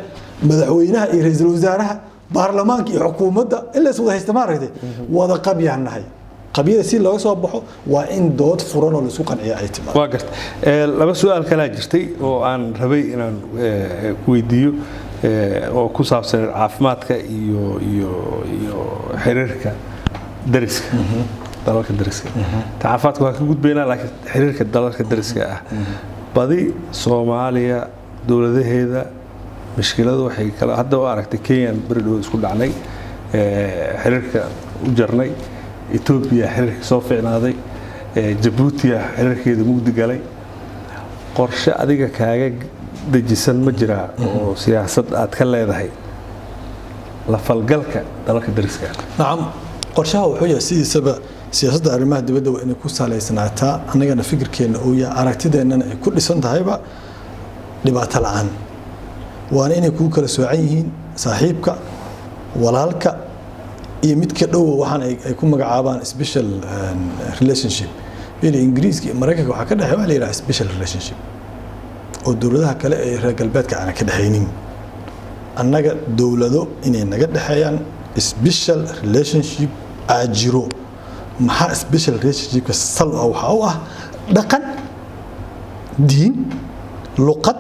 madaxweynaha iyo ra'iisul wasaaraha baarlamaanka iyo xukuumadda in la isku haysto maaragtay wada qabyanahay qabyada si looga soo baxo waa in dood furan oo la isku qanciyo ay timaado waa garta laba su'aal kala jirtay oo aan rabay inaan weydiiyo oo ku saabsan caafimaadka iyo xiriirka dariska dalalka dariska caafimaadku waa ka gudbeynaa laakiin xiriirka dalalka dariska ah badi Soomaaliya dawladaheeda mushkiladu waxay kala hadda oo aragtay Kenya baridood isku dhacnay xiriirka u jarnay Ethiopia xiriirka soo fiicnaaday Djibouti xiriirkeeda mugdi galay qorshe adiga kaaga dejisan ma jira oo siyaasad aad ka leedahay la falgalka dalalka dariska naam qorshaha wuxuu yahay sidiisaba siyaasadda arrimaha dibadda waa inay ku saleysnaataa annagana fikirkeena oo yahay aragtideennana ay ku dhisan tahayba dhibaato la'aan waana inay ku kala soocan yihiin saaxiibka walaalka iyo midka dhow waxaan ay ku magacaabaan special relationship in Ingiriiska iyo Mareykanka waxa ka dhaxay waa la yiraahdaa special relationship oo dawladaha kale ee reer galbeedka aan ka dhaxaynin annaga dawlado inay naga dhaxayaan special relationship ajiro maxaa special relationship sal waxa uu ah dhaqan diin luqad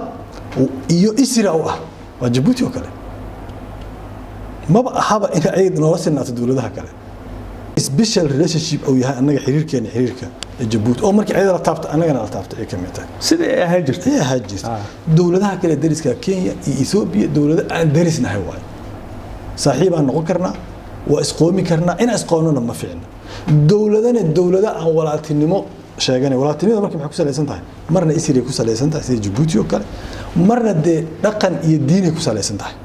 iyo isra u ah waa Djibouti oo kale maba ahaba in ay nolol sinaato dawladaha kale special relationship oo yahay anaga xiriirka Djibouti oo markii ay la taabto anagana la taabto ay kamid tahay sidii ay ahaan jirtay dawladaha kale dariska Kenya iyo Ethiopia dawladaha aan darisnahay waay saaxiib aan noqon karnaa waa isqoomi karnaa in isqoonana ma fiicna dawlada aan walaaltinimo sheeganay walaaltinimada markii maxay ku saleysan tahay marna isri ku saleysan tahay sida Djibouti oo kale marna de dhaqan iyo diin ku saleysan tahay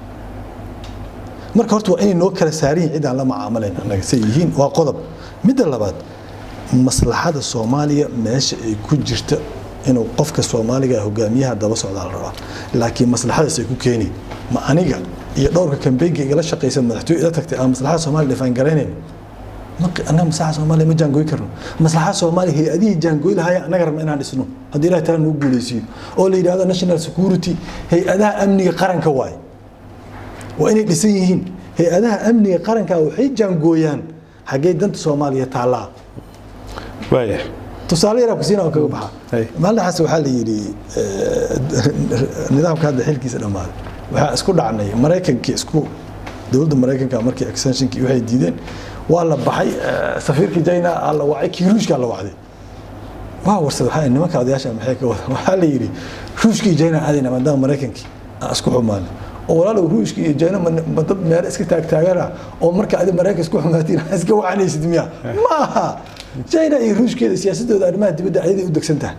marka horta waa inay noo kala saareen cid aan la macaamilayn anaga sayihiin waa qodob midda labaad maslaxada Soomaaliya meesha ay ku jirto inuu qofka Soomaaliga hogaamiyaha daba socda la rabaa laakiin maslaxadaas ay ku keenay ma aniga iyo dhowrka kambeynka igala shaqeysan madaxtooyada tagtay aan maslaxada Soomaaliya dhifaan gareyneen أنا مساحة سومالية ما جانجوي كرنا مساحة سومالية هي أديه جانجوي لها أنا قرر من أنا نسنو هذه لا ترى نقول يصير أول اللي هذا national security هي أداة أمنية قرن كواي وإن اللي هي أداة أمنية قرن كواي هي جانجويان حاجة دنت سومالية تعالى وايح تصالي رأي كسينا وكبحة ما له حسوا حالي يدي النظام كهذا حيل كيس الأمال وحاسكون عنه مريكان كيسكو دولة مريكان كأمريكا إكستنشن كي واحد جديد والله بحي سفير كي جينا على وعي كيروش قال وعدي واو ورسل حي إنما كهذا ياشا محيك وحالي يدي روش كي جينا علينا من دام مريكان كي أسكو حمال ولا لو روش كي جينا من ضد مير اسكي تاجرها أو مركا هذا مريكان اسكو حماتين اسكو وعني سدمية ما جينا يروش كي سياسة ده أرماد تبدأ عيدي ودك سنته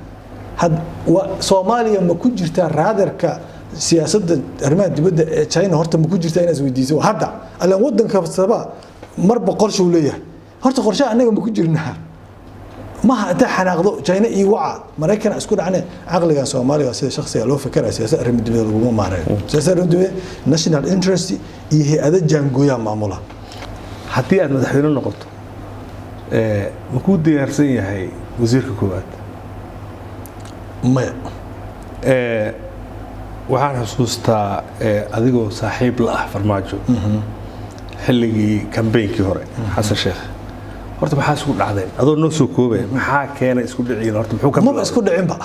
هاد وصوماليا ما كنت جرتها رادر ك سياسة أرماد تبدأ تشاينا هرت ما كنت جرتها ناس ويديسوا هذا اللي ودن كفصبا مرب قرش وليه هرت قرشة أنا ما كنت جرناها ما هذا حناقض جاينا يوعى مريكان أسكت عنه عقل كان صومالي وسيا شخصي لو فكر سياسة أرماد تبدأ الجمهور معنا سياسة أرماد تبدأ national interest هي هذا جانجويا معمولة حتى أنا مدحين النقط مكود ديارسية هي وزير الكوات ما waxaan xusuustaa adigoo saaxiib la ah farmaajo xilligii campaign-kii hore xasan sheekh horta maxaa isku dhacdeen adoo noo soo koobay maxaa keenay isku dhicin horta muxuu ka ma isku dhicin ba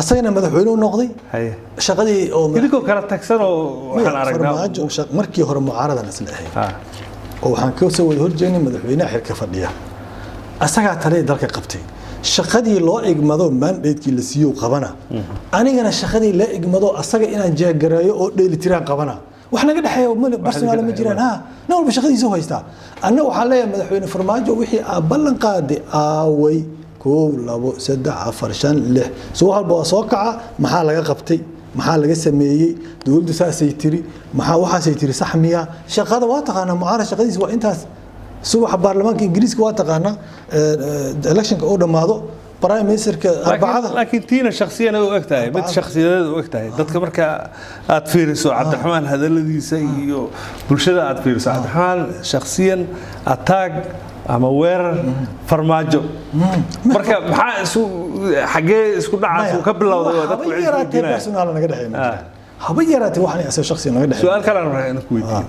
asagana madaxweynuhu noqday shaqadii oo idinko kala tagsan oo waxaan aragnaa farmaajo markii hore mucaaradan isla ahayd oo waxaan ka soo wada horjeednay madaxweynaha xilka fadhiya asagaa talay dalka qabtay shaqadii loo igmado mandate-kii la siiyo qabana anigana shaqadii la igmado asaga inaan jeegarayo oo dheeli tiraan qabana wax naga dhaxeeyo personal ma jiraan nin walba shaqadiisa haystaa anna waxaan leeyahay madaxweyne farmaajo wixii ballan qaaday aaway 1 2 3 4 5 6 soo halba soo kaca maxaa laga qabtay maxaa laga sameeyay dawladdu saasay tiri maxaa waxaasay tiri sax miya shaqada waa taqaana mucaarad shaqadiisa waa intaas subax baarlamaanka ingiriiska waa taqaana electionka oo dhamaado prime ministerka arbacada laakiin tiina shakhsiyan oo ogtahay mid shakhsiyadeed oo ogtahay dadka marka aad fiiriso Cabdiraxmaan hadaladiisa iyo bulshada aad fiiriso Cabdiraxmaan shakhsiyan attack ama weerar farmaajo marka maxaa isu xagee isku dhacaas ka bilowday dadku ay yaraatay personal naga dhaxeeyay haba yaraatay waxaan asoo shakhsi naga dhaxeeyay su'aal kale aan rabaa ku weydiiyo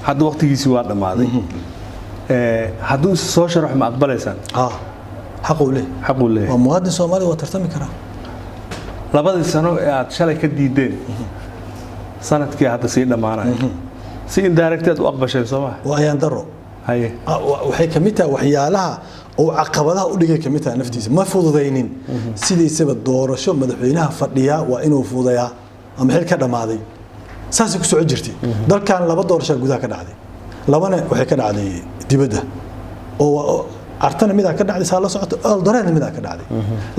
hadda waqtigiisii waa dhamaaday hadduu soo sharax ma aqbalaysaan حق له ومواطن سومالي وترتمي كرا labadii sano ee aad shalay ka diideen sanadkii hadda sii dhamaanay si indirect u aqbashay Soomaa waa ayaan daro haye waxay kamid tahay waxyaalaha oo caqabadaha u dhigay kamid tahay naftiisa ma fududeynin sidiisaba doorasho madaxweynaha fadhiya waa inuu fududeeyaa ama xil ka dhamaaday saas ku soo jirtay dalkan laba doorasho gudaha ka dhacday labana waxay ka dhacday dibadda oo artana mid ka dhacday saala socoto Eldoret mid ka dhacday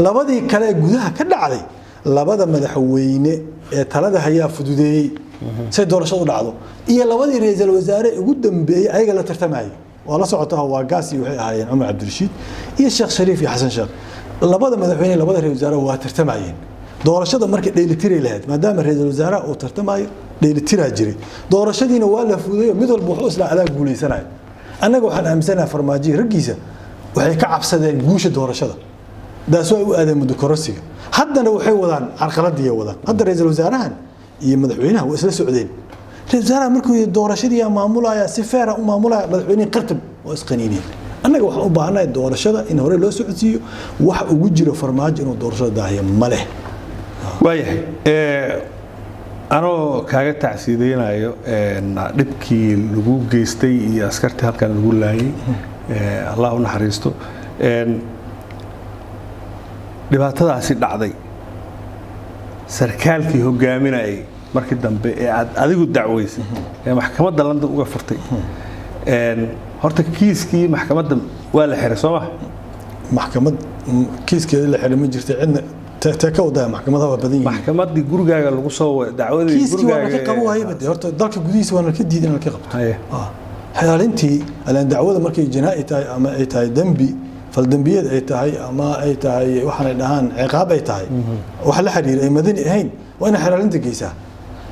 labadii kale gudaha ka dhacday labada madaxweyne ee talada hayaa fududeeyay say doorashadu dhacdo iyo labadii ra'iisul wasaare ugu dambeeyay ayaga la tartamayay wala socotaa waa gaasi waxay ahaayeen Umar Abdulrashiid iyo Sheekh Shariif iyo Xasan Sheekh labada madaxweyne labada ra'iisul wasaare waa tartamayeen doorashada markay dheelitiray lahayd maadaama ra'iisul wasaare uu tartamayo dheelitiraa jiray doorashadiina waa la fududeeyay mid walba wuxuu isla adag guuleysanay anaga waxaan aaminsanahay farmaajo ragiisa waxay ka cabsadeen guusha doorashada daas way u aadeen muddo kororsiga haddana waxay wadaan carqaladii wadaan hadda ra'iisul wasaarahan iyo madaxweynaha way isla socdeen ra'iisul wasaaraha markuu doorashadii maamulaya si feer ah maamulaya madaxweynaha qartab oo isqaniineen annaga waxaan u baahanahay doorashada in hore loo socodsiiyo wax ugu jiro farmaajo inuu doorashada daahiyo ma leh waayahay anoo kaaga tacsiideynayo dhibkii lagu geystay iyo askartii halkan lagu laayay allah u naxariisto dhibaatadaasi dhacday sarkaalkii hogaaminayay markii dambe ee aad adigu dacweysay ee maxkamadda London uga furtay horta kiiskii maxkamadda waa la xiray soo ma maxkamad kiiskeeda la xiray ma jirtay cidna ka wadaa maxkamadaha waa badan yihiin maxkamadii gurigaaga lagu soo dacwadii gurigaaga kiiskii waa ka qabo hay'ad horta dalka gudihiisa waa ka diidan la ka qabto xilaalintii alaan dacwada markay jinaa'i tahay ama ay tahay dambi faldambiyad ay tahay ama ay tahay waxaan dhahaan ciqaab ay tahay wax la xiriir ay madani ahayn waa in xilaalinta geysaa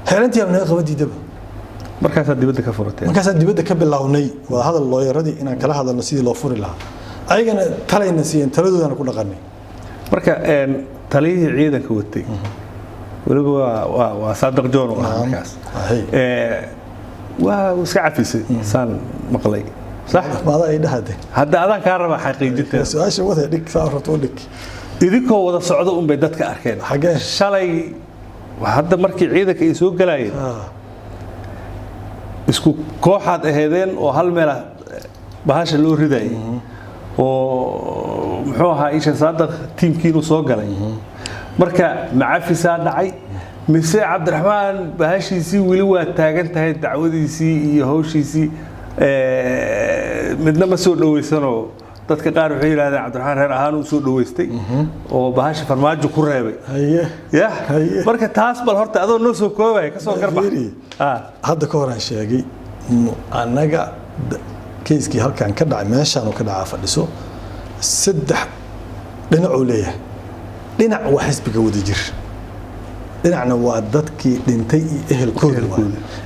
xilaalintii aan naga qabadiidaba markaas dibadda ka furatay markaas dibadda ka bilownay wada hadal looyaradii inaan kala hadalno sidii loo furi lahaa ayagana talayna siiyeen taladoodana ku dhaqanay marka taliyihii ciidanka watay waliba waa Saadiq Joon oo markaas waa iska cafisay saan maqlay صح ما هذا يدهده هذا أذان كهرباء حقيقة سؤال شو وده ديك صار تقولك إذا كوا وده صعدوا بيدتك أركان حاجة شلي وهذا مركي عيدك يسوق جلاين اسكو كوحد هذين وهالملا بهاش اللي رداي ومحوها إيش صادق تيم كيلو سوق جلاين مركا معفي ساد عي مساء عبد الرحمن بهاش يسي ولو تاجنت هاي الدعوة يسي يهوش يسي midna ma soo dhaweysano dadka qaar waxay yiraahdeen Cabdiraxmaan reer ahaan uu soo dhaweystay oo bahasha farmaajo ku reebay ya marka taas bal horta adoo noo soo koobay ka soo garba hadda ka horan sheegay anaga keiskii halkan ka dhacay meeshaan oo ka dhacaa fadhiso saddex dhinac oo leeyahay dhinac waa xisbiga wada jir dhinacna waa dadkii dhintay iyo ehelkooda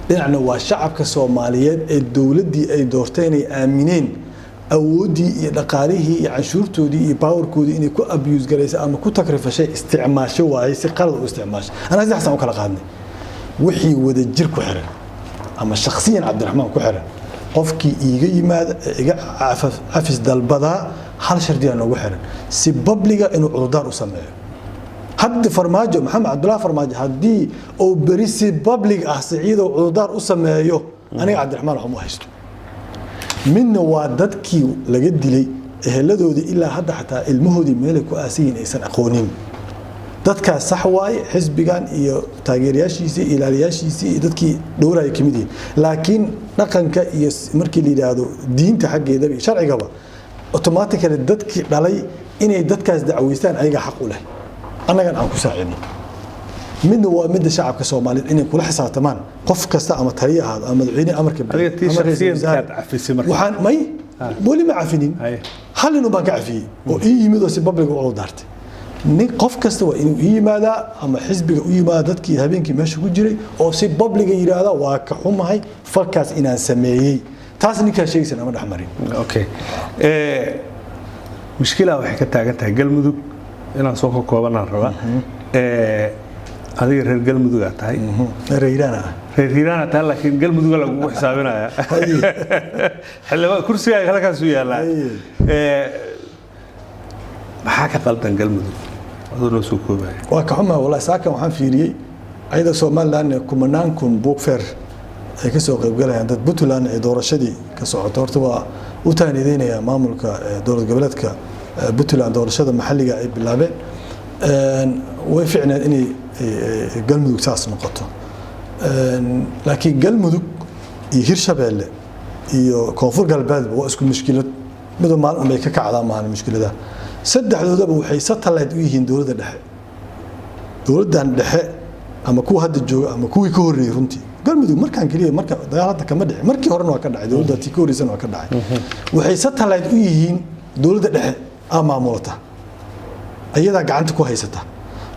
dhinacna waa shacabka Soomaaliyeed ee dawladii ay doorteen ay aamineen awoodii iyo dhaqaalihii iyo canshuurtoodii iyo powerkoodii inay ku abuse gareysay ama ku takrifashay isticmaasho waayay si qalad u isticmaashay ana si xasan u kala qaadnay wixii wada jir ku xiran ama shakhsiyan Cabdiraxmaan ku xiran qofkii iiga yimaada iga afis dalbada hal shardi aan ugu xiran si publiga inuu cudurdaar u sameeyo حد فرماجو محمد عبد الله فرماجو هدي او بريسي بابليك سعيد وعذار اسميو انا عبد الرحمن waxaan u haysto minna waa dadkii laga dilay ehelladooda ilaa hadda xataa ilmahoodii meel ku aasiin aysan aqoonin dadka sax waay xisbigan iyo taageerayaashiisa ilaaliyaashiisa iyo dadkii dhowraay kamid yihiin laakiin dhaqanka iyo markii la yiraahdo diinta xageeda iyo sharcigaba automatically dadkii dhalay inay dadkaas dacweystaan ayaga xaq u leh anaga aan ku saacidno midna waa mid shacabka Soomaaliyeed inay kula xisaabtamaan qof kasta ama taliye ahaad ama madaxweyne amarka waxaan may wali ma cafinin hal inuu baan ka cafiyay oo ii yimid oo si public u daartay nin qof kasta waa inuu ii yimaada ama xisbiga u yimaada dadkii habeenkii meesha ku jiray oo si public yiraahdo waa ka xumahay falkaas inaan sameeyay taas ninka sheegaysan ama dhaxmarin okay mushkilada waxay ka taagan tahay galmudug inaan soo koobanaan rabaa adiga reer galmudug aad tahay reer hiirana tahay laakiin galmudug lagu xisaabinaya xilliba kursiga halkaas u yaala maxaa ka qaldan galmudug adoo noo soo koobay waa ka xumaa wallahi saakan waxaan fiiriyay ayda Soomaaliland kumanaan kun book fair ay ka soo qayb galayaan dad Puntland ee doorashadii ka socoto horta waa u taanideynaya maamulka dowlad goboleedka Puntland doorashada maxalliga ay bilaabeen way ficnaan inay galmudug saas noqoto laakiin galmudug iyo Hirshabeelle iyo Koonfur Galbeed waa isku mushkilad mid maalin bay ka kacdaa maahan mushkilada saddexdoodaba waxay satellite u yihiin dowladda dhexe dowladdan dhexe ama kuwa hadda jooga ama kuwii ka horeeyay runtii galmudug markaan kaliya marka dagaalada kama dhicin markii horena waa ka dhacay dowladda tii ka horeysan waa ka dhacay waxay satellite u yihiin dowladda dhexe maamulta ayada gacanta ku haysata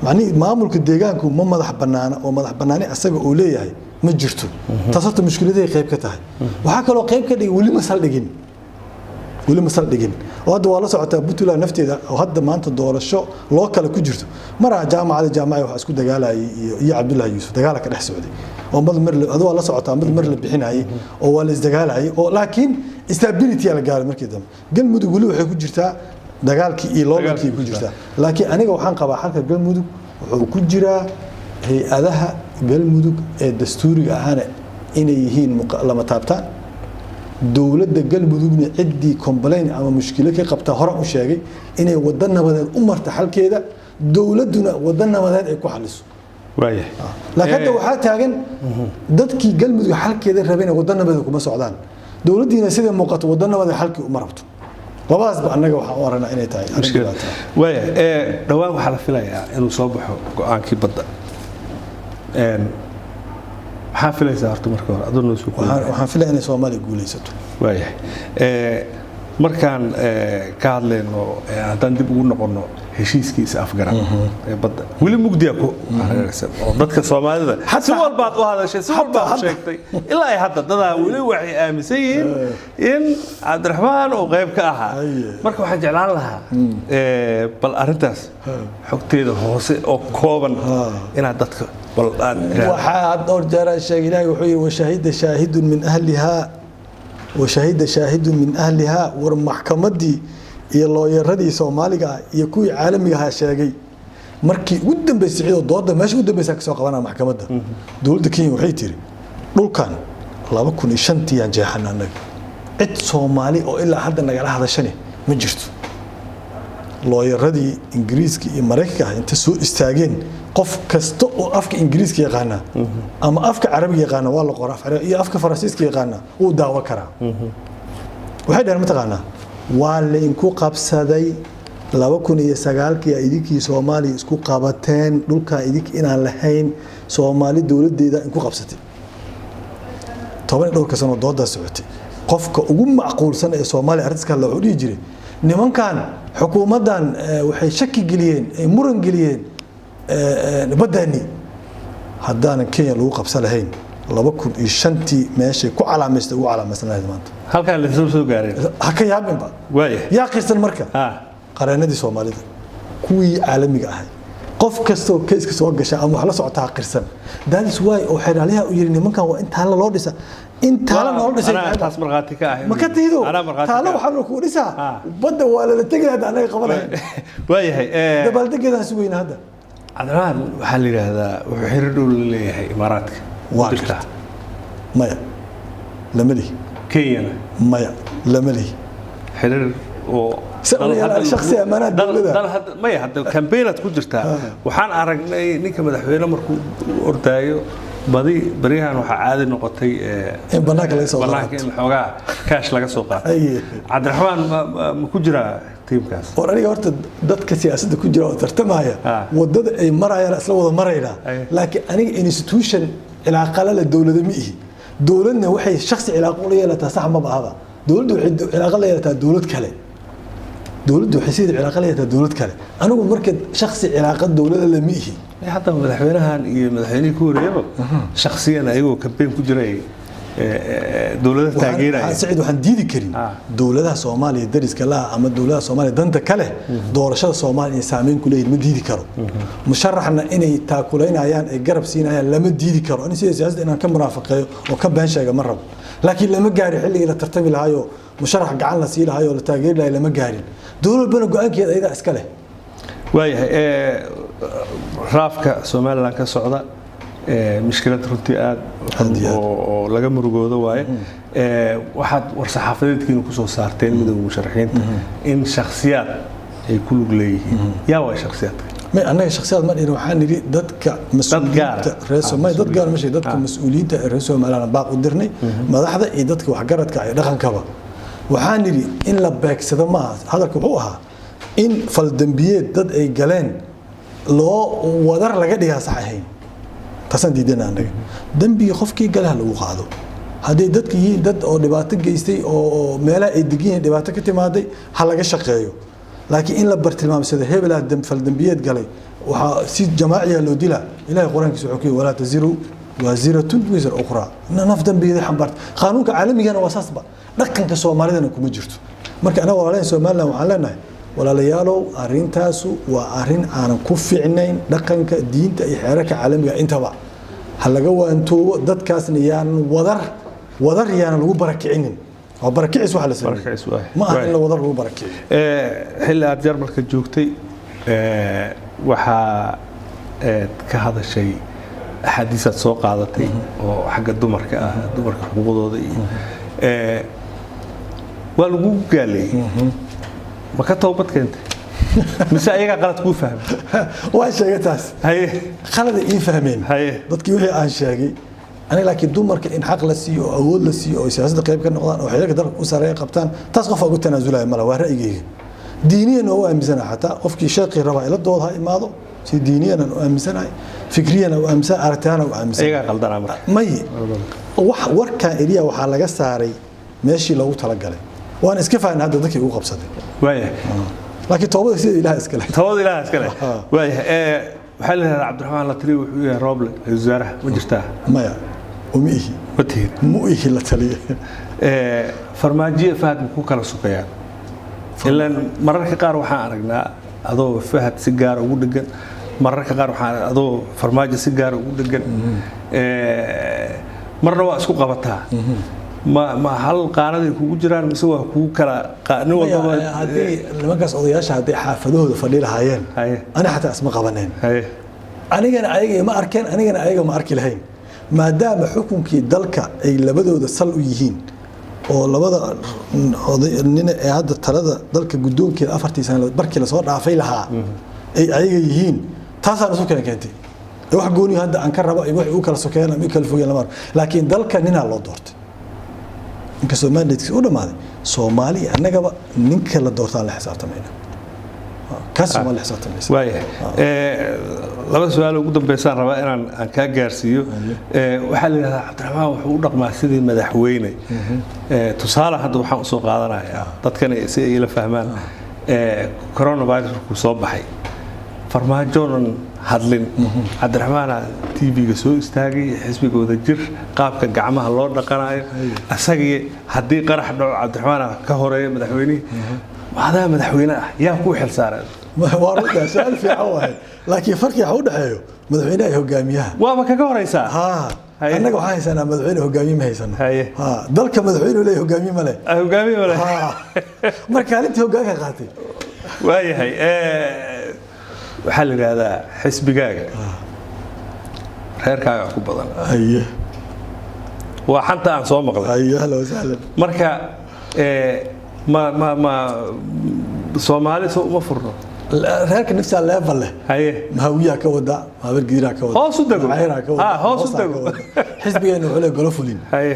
macni maamulka deegaanku ma madax banaana oo madax banaani asaga oo leeyahay ma jirto taasoo mushkiladii qayb ka tahay waxa kale oo qayb ka dhigay wali masal dhigin oo hadda waa la socotaa Puntland nafteeda oo hadda maanta doorasho loo kala ku jirto mara jaamacada waxa isku dagaalayay iyo Cabdullaahi Yuusuf dagaal ka dhex socday oo mar adoo la socotaa mar la bixinayay oo waa la isdagaalayay oo laakiin stability la gaaray markii dambe galmudug wali waxay ku jirtaa dagaalkii iyo loogankii ku jirtaa laakiin aniga waxaan qabaa halka galmudug wuxuu ku jiraa hay'adaha galmudug ee dastuuriga ahana inay yihiin lama taabtaan dowladda galmudugna ciddii complain ama mushkilo ka qabta hore u sheegay inay wada nabadeed u marta xalkeeda dowladduna wada nabadeed ay ku xaliso laakiin hadda waxaa taagan dadkii galmudug xalkeeda rabeen wada nabadeed kuma socdaan dowladdiina sida muuqato wada nabadeed xalkii uma rabto labadaasba annaga waxaan u aragnaa inay tahay dhawaan waxaa la filayaa inuu soo baxo go-aankii badda maxaa filaysaa horta marka hore adoo noo soo waxaan filaya inay soomaaliya guulaysato waayahay markaan ka hadlayno haddaan dib ugu noqono heshiiskiisa afgaran ee badda weli mugdiya ku hareeraysan oo dadka soomaalida si walbaad u hadashay si walbaad u sheegtay ilaa ay hadda dadaa weli waxay aaminsan yihiin in cabdiraxmaan oo qayb ka ahaa marka waxaan jeclaan lahaa bal arrintaas xogteeda hoose oo kooban inaad dadka waxaa dhowr jeer sheegay ilaahay wuxuu yidhi washahida shaahidun min ahlihaa washahida shaahidun min ahlihaa war maxkamaddii iyo looyaradii soomaaliga ah iyo kuwii caalamiga ahaa sheegay markii ugu dambeysay cidoo dooda meesha ugu dambaysa kasoo qabanaa maxkamadda dowladda Kenya waxay tiri dhulkan 2005 yaan jeexana annaga cid Soomaali oo ilaa hadda nagala hadashane ma jirto looyaradii Ingiriiska iyo Mareykanka inta soo istaageen qof kasta oo afka Ingiriiska yaqaana ama afka Carabiga yaqaana waa la qoraa iyo afka Faransiiska yaqaana uu daawo karaa waxay dhahan mataqaanaa waa la inku qabsaday 2009 idinkii Soomaali isku qabateen dhulka idink inaan lahayn Soomaali dawladeeda inku qabsatay 12 sano dooda socotay qofka ugu macquulsan ee Soomaali arrinta la xudii jiray nimankan xukuumadan waxay shaki galiyeen ay muran galiyeen badani haddana Kenya lagu qabsan lahayn 2005 meeshay ku calaameystay ugu calaameysanayd maanta halka la soo gaareen haka yaabinba yaa qirsan marka qareenadii Soomaalida kuwii caalamiga ahay qof kasta oo keeska soo gashay ama wax la socota qirsan that is why oo xiraaliyaha u yiri nimankan waa inta la loo dhisa inta la loo dhisay taas marqaati ka ah ma ka tiido taala waxa ku dhisaa badda waa la tagay hadda anaga qabanay waayahay dabaaldegeedaas weyn hadda Adraan waxa la yiraahdaa wuxuu xiriir dhow la leeyahay Imaaraadka waa maya lamali Kenya maya lamali xiriir oo shakhsi amaanad dawladda maya hadda campaign-ad ku jirta waxaan aragnay ninka madaxweyne markuu ordaayo badi bariyahan waxa caadi noqotay in banaanka laga soo qaato in xogaa kaash laga soo qaato Cabdiraxmaan ma ku jira tiimkaas oo aniga horta dadka siyaasadda ku jira oo tartamaya wadada ay marayaan isla wada marayna laakiin aniga institution cilaaqo la dawladda ma ihi dawladna waxay shakhsi cilaaqo u leeyahay sax ma baahaba dawladdu waxay cilaaqo la yeelataa dawlad kale dawladdu waxay sidii cilaaqo la yeelataa dawlad kale anigu marka shakhsi cilaaqo dawladda la ma ihi hadda madaxweynahan iyo madaxweynihii ku horeeyaba shakhsiyan ayagoo campaign ku jiray dawladda taageeraya Saciid waxaan diidi karin dawladaha Soomaaliya dariska la ama dawladaha Soomaaliya danta kale doorashada Soomaaliya saameyn ku leeyahay ma diidi karo musharaxna inay taakuleynayaan ay garab siinayaan lama diidi karo in siyaasadda inaan ka muraafaqeeyo oo ka been sheega ma rabo laakiin lama gaari xilliga la tartami lahayo musharax gacan la sii lahayo la taageeri lahayo lama gaarin dawladda go'aankeeda ayada iska leh waayahay raafka Soomaaliland ka socda مشكلة runtii aad oo laga murugoodo waaye waxaad war saxaafadeedkiina ku soo saarteen midowga musharaxiinta in shakhsiyaad ay ku lug leeyihiin yaa waa shakhsiyaadka ma anaga shakhsiyaad ma dhina waxaan niri dadka mas'uuliyiinta reer Soomaaliya dad gaar meesha dadka mas'uuliyiinta reer Soomaaliland baaq u dirnay madaxda iyo dadka waxgaradka ay dhaqankaba waxaan niri in la beegsado ma hadalku wuxuu ahaa in fal dambiyeed dad ay galeen loo wadar laga dhigaa sax ahayn tasan diidana anaga dambiga qofkii galaha lagu qaado hadii dadka yihiin dad oo dhibaato geystay oo meelaha ay degan dhibaato ka timaaday ha laga shaqeeyo laakiin in la bartilmaamsado hebel dam fal dambiyeed galay waxa si jamaaciya loo dila ilaahay quraankiisa wuxuu ku wala taziru waziratun wizar ukhra naf dambiyeed xambaarta qaanuunka caalamiga waa saasba dhaqanka Soomaalidana kuma jirto marka anaga walaalayn Soomaaliland waxaan leenahay walaalayaalow arintaasu waa arin aan ku fiicnayn dhaqanka diinta iyo xeerarka caalamiga intaba ha laga waantoobo dadkaasna yaan wadar yaan lagu barakicinin oo barakicis waxa la sameeyay ma aha in la wadar lagu barakiciyo xilli aad Jarmalka joogtay waxa ka hadashay axaadiisaad soo qaadatay oo xagga dumarka ah dumarka xuquuqdooda iyo waa lagu gaaleeyay ma ka toobad keentay mise ayagaa qalad kuu fahmay waa sheegay taas haye qalad ay fahmeen haye dadkii wixii aan sheegay aniga laakiin dumarka in xaq la siiyo oo awood la siiyo oo siyaasadda qayb ka noqdaan oo xiriirka dalka u sareeya qabtaan taas qof ugu tanaasulaya mala waa ra'yigayga diiniyan oo aaminsana xataa qofkii sheekhi raba ila dood ha imaado si diiniyan oo aaminsanahay fikriyan oo aaminsan aragtiyana oo aaminsan ayagaa qaldanaa marka may wax warkaan eriya waxaa laga saaray meeshii loogu talagalay waan iska fahnay hadda dadkii ugu qabsaday waaya laakiin toobada sida ilaaha iska leh toobada ilaaha iska leh waaya waxaa la yidhahdaa cabdiraxmaan la taliya wuxuu yahay rooble ra-iisul wasaaraha ma jirtaa maya uma ihi ma tihid mu ihi la taliya farmaajiya fahad ma ku kala sukayaan ilaan mararka qaar waxaan aragnaa adoo fahad si gaar ugu dhegan mararka qaar waxaan adoo farmaajo si gaar ugu dhegan marna waa isku qabataa ma hal qaanaday kugu jiraan mise waa kugu kala nin walbaba haddii nimankaas odayaasha hadday xaafadahooda fadhi lahaayeen ani xataa isma qabaneen anigana ayaga ma arkeen anigana ayaga ma arki lahayn maadaama xukunkii dalka ay labadooda sal u yihiin oo labada nin ee hadda talada dalka guddoonkeeda 4 sano barkii la soo dhaafay lahaa ay ayaga yihiin taasaan isu keentay wax gooni hadda aan ka rabo ay wax u kala sokeeyaan ama kala fogeeyaan lama laakiin dalka ninaa loo doortay inka Soomaaliyeed u dhamaaday Soomaaliya annagaba ninka la doortaan la xisaabtamayna kaas Soomaaliya xisaabtamaysa waaya laba su'aal ugu dambeysaan rabaa inaan ka gaarsiiyo waxa la yiraahdaa Cabdiraxmaan wuxuu u dhaqmaa sidii madaxweyne tusaale hadda waxaan u soo qaadanayaa dadkan si ay la fahmaan coronavirus ku soo baxay farmaajoon hadlin Cabdiraxmaan TV-ga soo istaagay xisbigooda jir qaabka gacmaha loo dhaqanayo asagii hadii qarax dhaco Cabdiraxmaan ka horeeyo madaxweyne هذا مدحوينه يا كو خل صار وارد سؤال في عواه لكن فرق حو دحيو مدحوينه هوغاميها وما كغ هريسا ها انغا waxaan haysanaa madaxweyne hogaamiye ma haysano ha dalka madaxweyne leeyahay hogaamiye ma leh hogaamiye ma leh ha marka inta hogaanka qaatay waayahay waxa la yiraahdaa xisbigaaga reerkaaga ku badan aye waa xanta aan soo maqlay aye halo sahlan marka ما Soomaali soo uma furno reerka nafsa level leh haye mahawiya ka wada habar giira ka wada hoos u dago hoos u dago xisbigeena wuxuu leeyahay golo fulin haye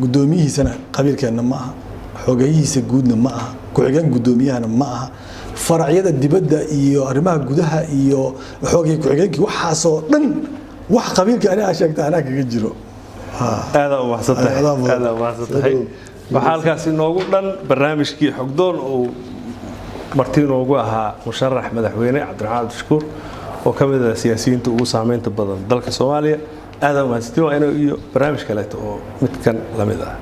gudoomiyihiisana qabiilkeena ma aha xogayihiisa guudna ma aha ku-xigeen gudoomiyahana ma aha faracyada dibadda iyo arrimaha gudaha iyo xoogay ku-xigeenkii waxaas oo dhan wax qabiilka aniga sheegtay anaa kaga jiro aada u mahadsantahay waxaa halkaas inoogu dhan barnaamijkii xogdoon oo marti inoogu ahaa musharax madaxweyne Cabdiraxmaan Abdishakuur oo ka mid ah siyaasiyiinta ugu saameynta badan dalka Soomaaliya aad u mahadsantiin waa inuu iyo barnaamij kale oo midkan la mid ah